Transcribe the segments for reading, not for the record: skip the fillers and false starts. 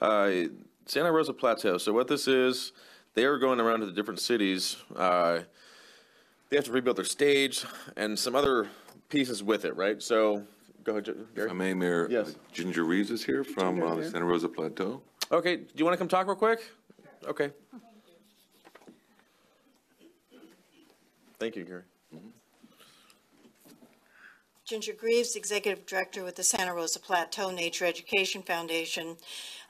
Santa Rosa Plateau. So what this is, they are going around to the different cities. They have to rebuild their stage and some other pieces with it, right? So go ahead, Gary. If I may, Mayor. Yes. Ginger Reeves is here from the Santa Rosa Plateau. Okay, do you want to come talk real quick? Okay. Thank you, Gary. Ginger Greaves, Executive Director with the Santa Rosa Plateau Nature Education Foundation.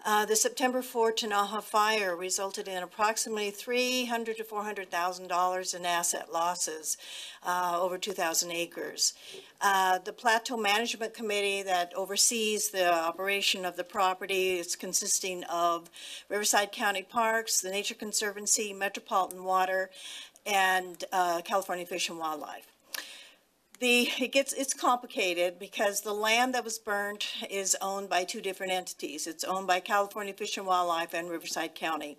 The September 4 Tanaha fire resulted in approximately $300,000 to $400,000 in asset losses, over 2,000 acres. The Plateau Management Committee that oversees the operation of the property is consisting of Riverside County Parks, the Nature Conservancy, Metropolitan Water, and California Fish and Wildlife. It's complicated because the land that was burnt is owned by two different entities. It's owned by California Fish and Wildlife and Riverside County.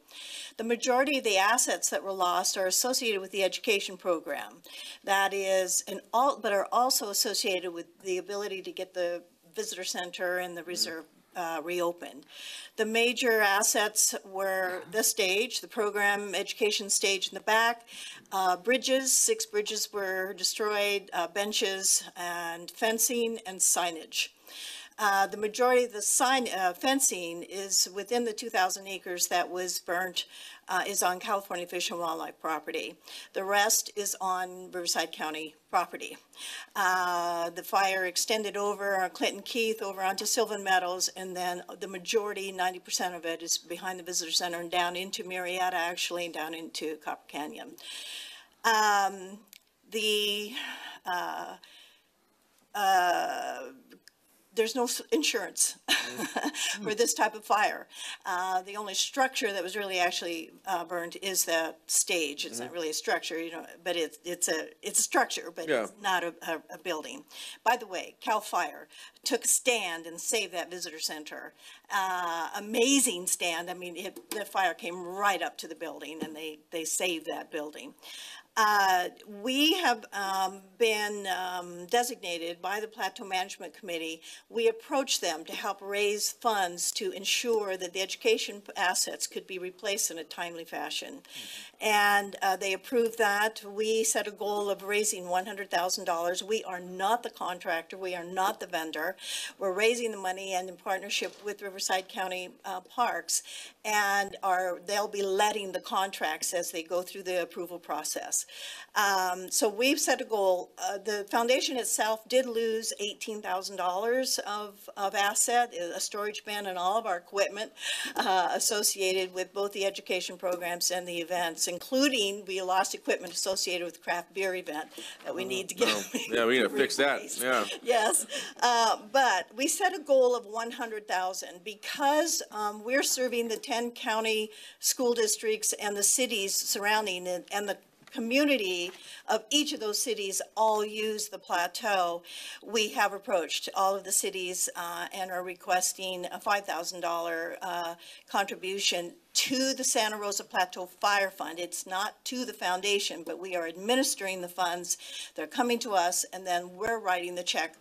The majority of the assets that were lost are associated with the education program. That is, but are also associated with the ability to get the visitor center and the reserve reopened. The major assets were the stage, the program education stage in the back, bridges, 6 bridges were destroyed, benches and fencing and signage. The majority of the fencing is within the 2,000 acres that was burnt, is on California Fish and Wildlife property. The rest is on Riverside County property. The fire extended over Clinton Keith over onto Sylvan Meadows, and then the majority, 90% of it, is behind the visitor center and down into Marietta, actually, and down into Copper Canyon. There's no insurance for this type of fire. The only structure that was really actually burned is the stage. It's not really a structure, you know, but it's a structure, but it's not a building. By the way, CAL FIRE took a stand and saved that visitor center. Amazing stand. I mean, the fire came right up to the building, and they saved that building. We have been designated by the Plateau Management Committee. We approached them to help raise funds to ensure that the education assets could be replaced in a timely fashion. And they approved that. We set a goal of raising $100,000. We are not the contractor. We are not the vendor. We're raising the money, and in partnership with Riverside County Parks, and they'll be letting the contracts as they go through the approval process. So we've set a goal. The foundation itself did lose $18,000 of asset, a storage bin, and all of our equipment associated with both the education programs and the events, including we lost equipment associated with the craft beer event that we need to get. Yeah, we need to fix that. Yeah. Yes, but we set a goal of 100,000 because we're serving the 10 county school districts and the cities surrounding it, and the community of each of those cities all use the plateau. We have approached all of the cities and are requesting a $5,000 contribution to the Santa Rosa Plateau Fire Fund. It's not to the foundation, but we are administering the funds. They're coming to us, and then we're writing the check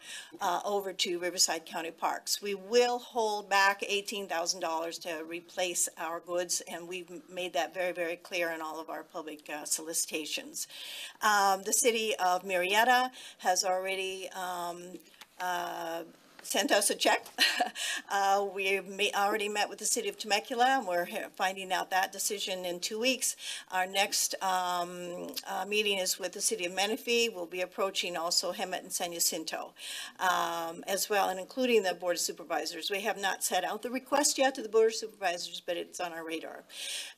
over to Riverside County Parks. We will hold back $18,000 to replace our goods, and we've made that very, very clear in all of our public solicitations. The city of Marietta has already sent us a check. We've already met with the city of Temecula, and we're finding out that decision in 2 weeks. Our next meeting is with the city of Menifee. We'll be approaching also Hemet and San Jacinto as well, and including the Board of Supervisors. We have not set out the request yet to the Board of Supervisors, but it's on our radar.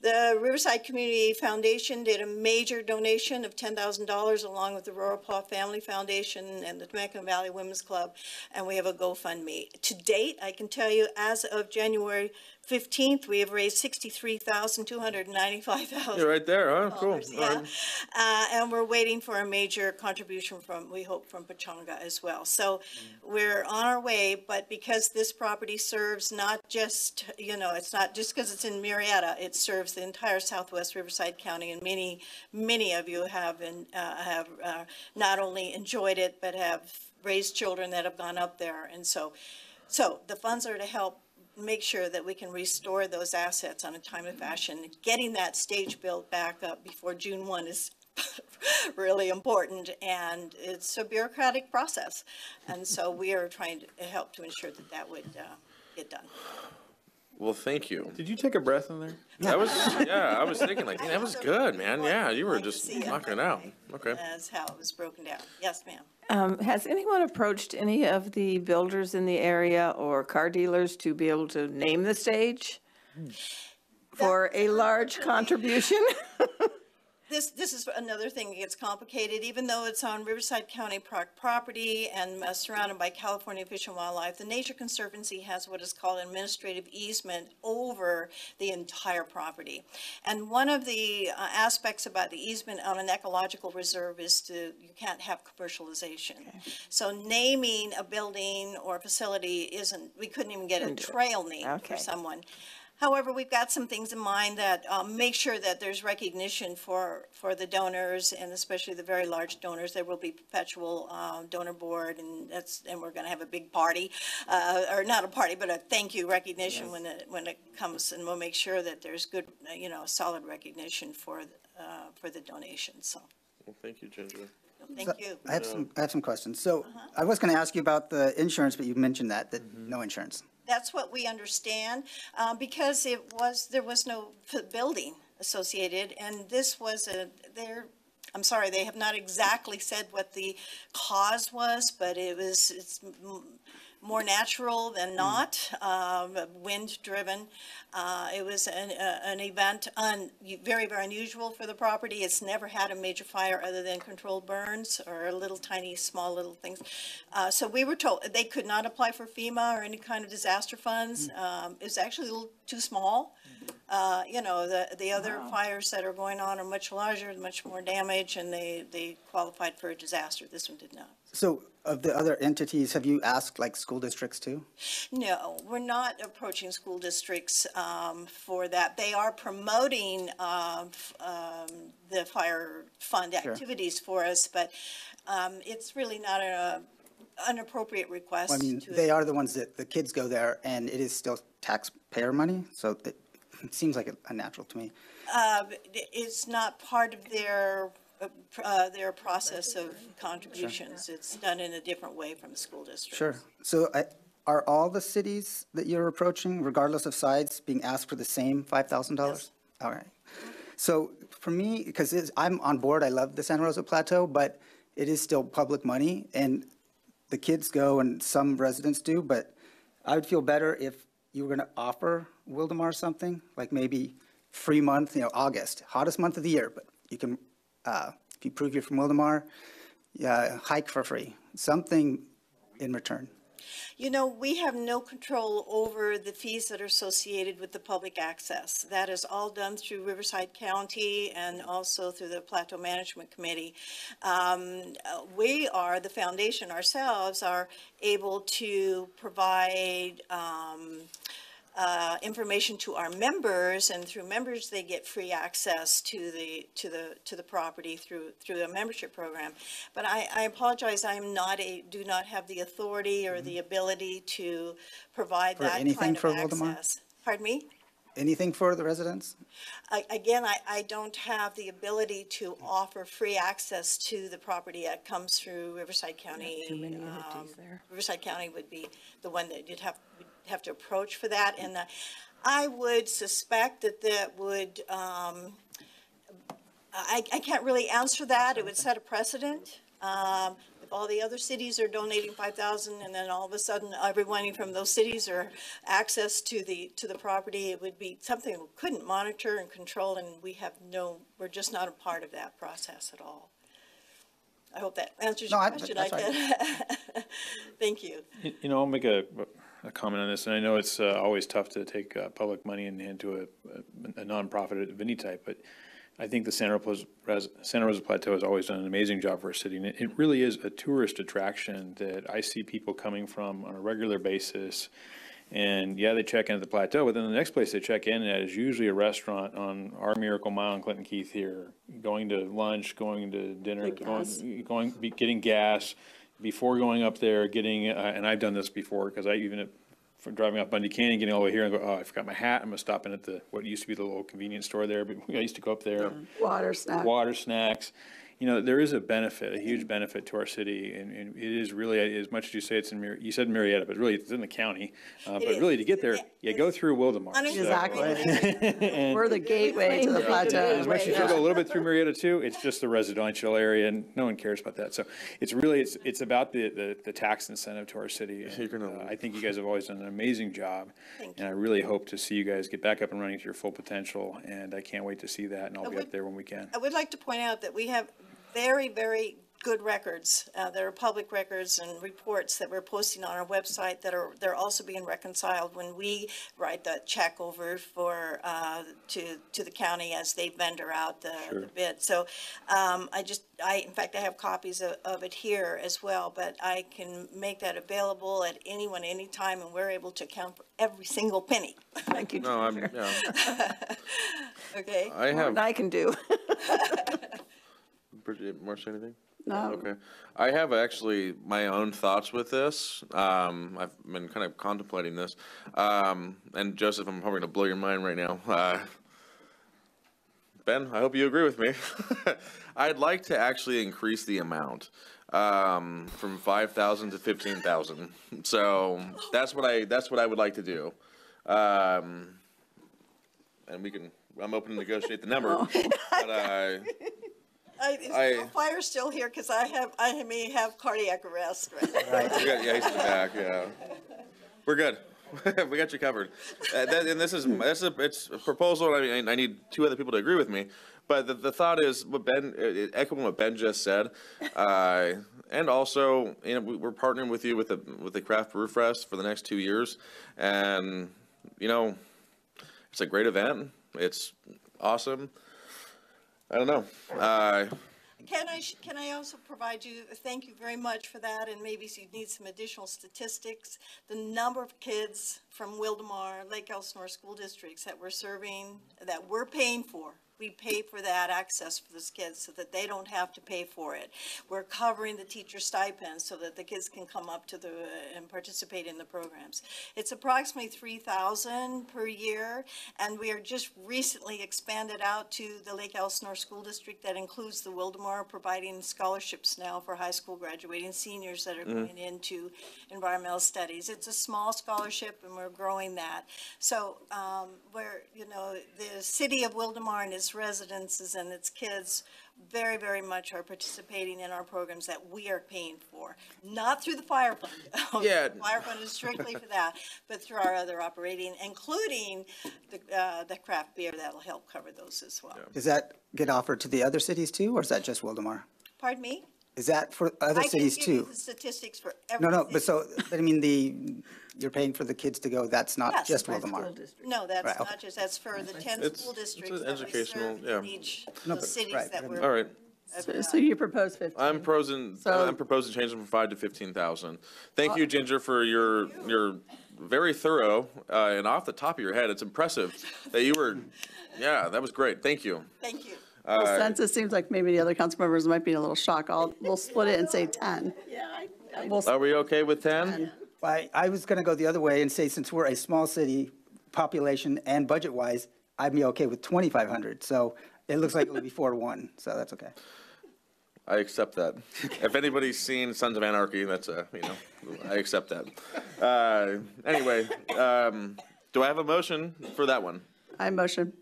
The Riverside Community Foundation did a major donation of $10,000 along with the Rosa Plateau Family Foundation and the Temecula Valley Women's Club, and we have a GoFundMe. To date, I can tell you, as of January 15th, we have raised $63,295. You're right there, huh? Cool. Yeah. And we're waiting for a major contribution from, we hope, from Pechanga as well. So we're on our way, but because this property serves not just, you know, it's not just because it's in Marietta, it serves the entire Southwest Riverside County, and many of you have not only enjoyed it, but have raised children that have gone up there. And so the funds are to help make sure that we can restore those assets on a timely fashion. Getting that stage built back up before June 1 is really important, and it's a bureaucratic process. And so we are trying to help to ensure that that would get done. Well, thank you. Did you take a breath in there? That was, yeah, I was thinking like, that was good, man. Yeah, you were Like to just see it. knocking it out. Okay. That's how it was broken down. Yes, ma'am. Has anyone approached any of the builders in the area or car dealers to be able to name the stage for a large contribution? This is another thing that gets complicated, even though it's on Riverside County Park property and surrounded by California Fish and Wildlife. The Nature Conservancy has what is called an administrative easement over the entire property. And one of the aspects about the easement on an ecological reserve is you can't have commercialization. Okay. So naming a building or facility we couldn't even get a trail name for someone. However, we've got some things in mind that make sure that there's recognition for the donors, and especially the very large donors. There will be perpetual donor board, and we're going to have a big party, or not a party, but a thank you recognition when it comes, and we'll make sure that there's good, solid recognition for the donations. So. Well, thank you, Ginger. Thank you. I have some questions. So I was going to ask you about the insurance, but you mentioned that no insurance. That's what we understand, because there was no building associated, and this was I'm sorry, they have not exactly said what the cause was, but it's more natural than not, wind-driven. It was an event very, very unusual for the property. It's never had a major fire other than controlled burns or little tiny, small little things. So we were told they could not apply for FEMA or any kind of disaster funds. It was actually a little too small. The other fires that are going on are much larger, much more damage, and they qualified for a disaster. This one did not. So of the other entities, have you asked like school districts too? No, we're not approaching school districts for that. They are promoting the fire fund activities for us, but it's really not an appropriate request. Well, I mean, they are the ones that the kids go there, and it is still taxpayer money, so it seems like a natural to me. It's not part of their process of contributions. Sure. It's done in a different way from the school district. Sure. So are all the cities that you're approaching, regardless of size, being asked for the same $5,000? Yes. All right. So for me, because I'm on board, I love the Santa Rosa Plateau, but it is still public money, and the kids go and some residents do, but I would feel better if you were going to offer Wildomar something, like maybe free month, August, hottest month of the year, but you can, if you prove you're from Wildomar, hike for free, something in return. We have no control over the fees that are associated with the public access. That is all done through Riverside County and also through the Plateau Management Committee. We are, the foundation ourselves, are able to provide information to our members, and through members they get free access to the property through a membership program. But I apologize, do not have the authority or the ability to provide that kind of access. For Wildomar? Pardon me? Anything for the residents? Again, I don't have the ability to offer free access to the property that comes through Riverside County. Too many entities there. Riverside County would be the one that you'd have to approach for that, and I would suspect that would, I can't really answer that. It would set a precedent. If all the other cities are donating $5,000, and then all of a sudden everyone from those cities are access to the property, it would be something we couldn't monitor and control, and we're just not a part of that process at all. I hope that answers your question. Thank you. I'll make a comment on this, and I know it's always tough to take public money and hand to a nonprofit of any type, but I think the Santa Rosa Plateau has always done an amazing job for our city, and it really is a tourist attraction that I see people coming from on a regular basis. And yeah, they check in at the plateau, but then the next place they check in at is usually a restaurant on our Miracle Mile in Clinton Keith here, going to lunch, going to dinner, getting gas before going up there, and I've done this before because from driving up Bundy Canyon, getting all the way here and go, oh, I forgot my hat. I'm gonna stop in at what used to be the little convenience store there, but I used to go up there. Water, snack. Water, snacks. You know, there is a benefit, a huge benefit to our city, and it is really, as much as you say it's in you said Marietta, but really it's in the county. But really to get there, you go through Wildomar. Exactly. We're the gateway to the plateau. As much as you go a little bit through Marietta too, it's just the residential area, and no one cares about that. So it's really, it's about the tax incentive to our city. I think you guys have always done an amazing job. And I really hope to see you guys get back up and running to your full potential, and I can't wait to see that, and I'll be up there when we can. I would like to point out that we have very, very good records. There are public records and reports that we're posting on our website they're also being reconciled when we write the check over for to the county as they vendor out the bid. So in fact, I have copies of it here as well, but I can make that available at anyone, anytime, and we're able to account for every single penny. Thank you, No, Ginger. Okay. I More have, than I can do. Bridget, Marcia, anything? No. Okay. I have actually my own thoughts with this. I've been kind of contemplating this. And Joseph, I'm probably going to blow your mind right now. Ben, I hope you agree with me. I'd like to actually increase the amount from 5,000 to 15,000. So that's what I would like to do. And I'm open to negotiate the number. But Is fire still here? Because I may have cardiac arrest right now. yeah, he's in the back. Yeah, we're good. We got you covered. And this is it's a proposal. I need two other people to agree with me. But the thought is echoing what Ben just said, and also we're partnering with you with the Craft Brew Fest for the next 2 years, and it's a great event. It's awesome. I don't know. Can I also provide you, thank you very much for that, and maybe you need some additional statistics. The number of kids from Wildomar, Lake Elsinore school districts that we're serving, that we're paying for. We pay for that access for those kids so that they don't have to pay for it. We're covering the teacher stipends so that the kids can come up to and participate in the programs. It's approximately 3,000 per year, and we are just recently expanded out to the Lake Elsinore School District that includes the Wildomar, providing scholarships now for high school graduating seniors that are going into environmental studies. It's a small scholarship, and we're growing that. So the city of Wildomar and its residences and its kids very, very much are participating in our programs that we are paying for, not through the fire fund. Yeah. The fire fund is strictly for that, but through our other operating, including the craft beer that'll help cover those as well. Does that get offered to the other cities too, or is that just Wildomar? Pardon me? Is that for other cities I can give you too? the statistics for every No, city. but I mean, you're paying for the kids to go, that's not Yes. just Wildomar. No, that's Right, not just, that's for the 10 It's- school it's districts an that we educational, serve yeah. in each No, of the but- cities right, that but- we're. all right. So you propose 15. I'm proposing changing from 5 to 15,000. Thank you, Ginger, for your very thorough and off the top of your head. It's impressive that you were. Yeah, that was great. Thank you. Thank you. Since it seems like maybe the other council members might be in a little shock, we'll split it and say 10. Are we okay with 10? I was going to go the other way and say, since we're a small city, population and budget-wise, I'd be okay with 2,500. So it looks like it would be 4-1, so that's okay. I accept that. If anybody's seen Sons of Anarchy, that's I accept that. Anyway, do I have a motion for that one I motion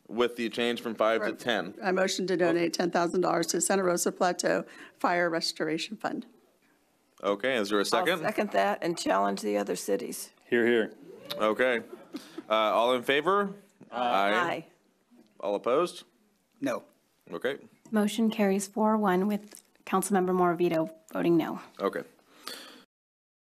with the change from 5 to 10? I motion to donate $10,000 to Santa Rosa Plateau Fire Restoration Fund. Okay, is there a I'll second? second that and challenge the other cities. Here, here. Okay. All in favor? Aye. All opposed? No. Okay. Motion carries 4-1 with Councilmember Moravito voting no. Okay.